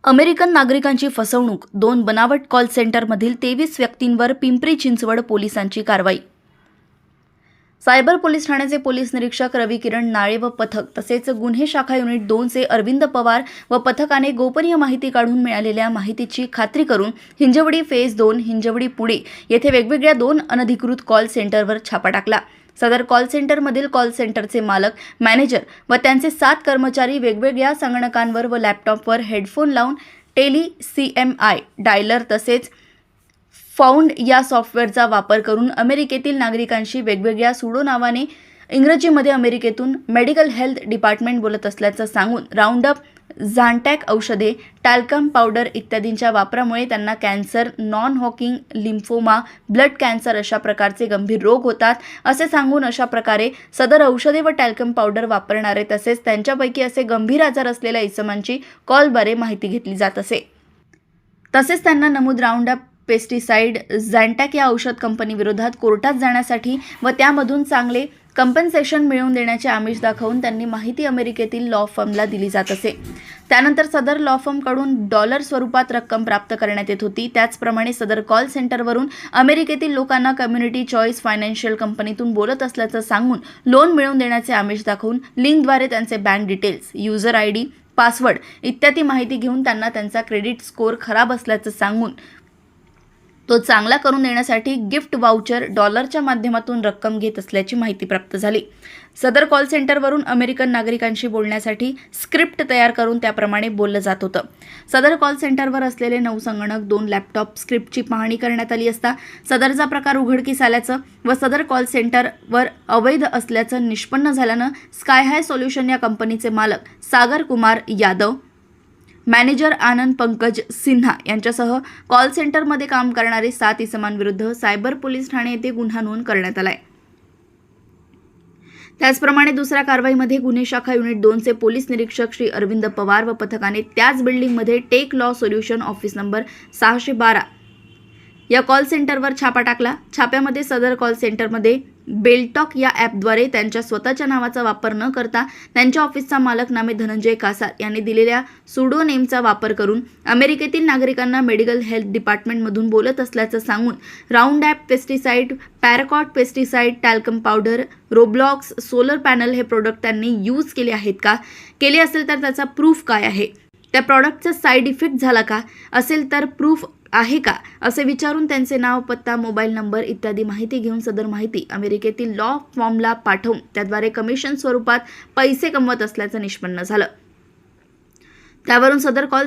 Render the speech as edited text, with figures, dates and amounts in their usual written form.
American नागरिकांची फसवणूक, 2 बनावट कॉल सेंटरमधील 23 व्यक्तींवर पिंपरी चिंचवड पोलिसांची कारवाई. सायबर पोलीस ठाण्याचे पोलीस निरीक्षक रवी किरण नाळे व पथक तसेच गुन्हे शाखा युनिट 2 चे अरविंद पवार व पथकाने गोपनीय माहिती काढून मिळालेल्या माहितीची खात्री करून हिंजवडी फेज 2 हिंजवडी पुणे येथे वेगवेगळ्या 2 अनधिकृत कॉल सेंटरवर छापा टाकला. सदर कॉल सेंटरमधील कॉल सेंटरचे मालक, मॅनेजर व त्यांचे 7 कर्मचारी वेगवेगळ्या संगणकांवर व लॅपटॉपवर हेडफोन लावून टेली CMI डायलर तसेच फाउंड या सॉफ्टवेअरचा वापर करून अमेरिकेतील नागरिकांशी वेगवेगळ्या सुडो नावाने इंग्रजीमध्ये अमेरिकेतून मेडिकल हेल्थ डिपार्टमेंट बोलत असल्याचं सांगून राऊंडअप, झांटॅक औषधे, टॅल्कम पावडर इत्यादींच्या वापरामुळे त्यांना cancer, non Hawking lymphoma, blood cancer अशा प्रकारचे गंभीर रोग होतात असे सांगून अशा प्रकारे सदर औषधे व टॅल्कम पावडर वापरणारे तसेच त्यांच्यापैकी असे गंभीर आजार असलेल्या इसमांची कॉलद्वारे माहिती घेतली जात असे. तसेच त्यांना नमूद राऊंडअप पेस्टिसाइड, झॅन्टॅक या औषध कंपनीविरोधात कोर्टात जाण्यासाठी व त्यामधून चांगले कंपन्सेशन मिळवून देण्याचे आमिष दाखवून त्यांनी माहिती अमेरिकेतील लॉ फर्मला दिली जात असे. त्यानंतर सदर लॉ फर्मकडून डॉलर स्वरूपात रक्कम प्राप्त करण्यात येत होती. त्याचप्रमाणे सदर कॉल सेंटरवरून अमेरिकेतील लोकांना कम्युनिटी चॉईस फायनान्शियल कंपनीतून बोलत असल्याचं सांगून लोन मिळवून देण्याचे आमिष दाखवून लिंकद्वारे त्यांचे bank details, user ID, password इत्यादी माहिती घेऊन त्यांना त्यांचा क्रेडिट स्कोअर खराब असल्याचं सांगून तो चांगला करून देण्यासाठी गिफ्ट वाउचर डॉलरच्या माध्यमातून रक्कम घेत असल्याची माहिती प्राप्त झाली. सदर कॉल सेंटरवरून अमेरिकन नागरिकांशी बोलण्यासाठी स्क्रिप्ट तयार करून त्याप्रमाणे बोललं जात होतं. सदर कॉल सेंटरवर असलेले 9 संगणक, 2 लॅपटॉप स्क्रिप्टची पाहणी करण्यात आली असता सदरचा प्रकार उघडकीस आल्याचं व सदर कॉल सेंटरवर अवैध असल्याचं निष्पन्न झाल्यानं स्काय हाय सोल्युशन या कंपनीचे मालक सागर कुमार यादव, मॅनेजर आनंद पंकज सिन्हा यांच्यासह कॉल सेंटरमध्ये काम करणारे 7 इसमांविरुद्ध सायबर पोलीस ठाणे येथे गुन्हा नोंद करण्यात आलाय. त्याचप्रमाणे दुसऱ्या कारवाईमध्ये गुन्हे शाखा युनिट 2 चे पोलीस निरीक्षक श्री अरविंद पवार व पथकाने त्याच बिल्डिंगमध्ये Tech Law Solution office number 612 या कॉल सेंटरवर छापा टाकला. छाप्यामध्ये सदर कॉल सेंटरमध्ये बेलटॉक या ॲपद्वारे त्यांच्या स्वतःच्या नावाचा वापर न करता त्यांच्या ऑफिसचा मालक नामे धनंजय कासार यांनी दिलेल्या सुडो नेमचा वापर करून अमेरिकेतील नागरिकांना मेडिकल हेल्थ डिपार्टमेंटमधून बोलत असल्याचं सांगून Roundup pesticide, paraquat pesticide, talcum powder, Roblox, solar panel हे प्रोडक्ट त्यांनी यूज केले आहेत का, केले असेल तर त्याचा प्रूफ काय आहे, त्या प्रॉडक्टचा साईड इफेक्ट झाला का, असेल तर प्रूफ आहे का असे विचारून त्यांचे नाव, पत्ता, मोबाईल नंबर इत्यादी माहिती घेऊन सदर माहिती अमेरिकेतील लॉ फॉर्मला पाठवून त्याद्वारे कमिशन स्वरूपात पैसे कमवत असल्याचं निष्पन्न झालं. त्यावरून सदर कॉल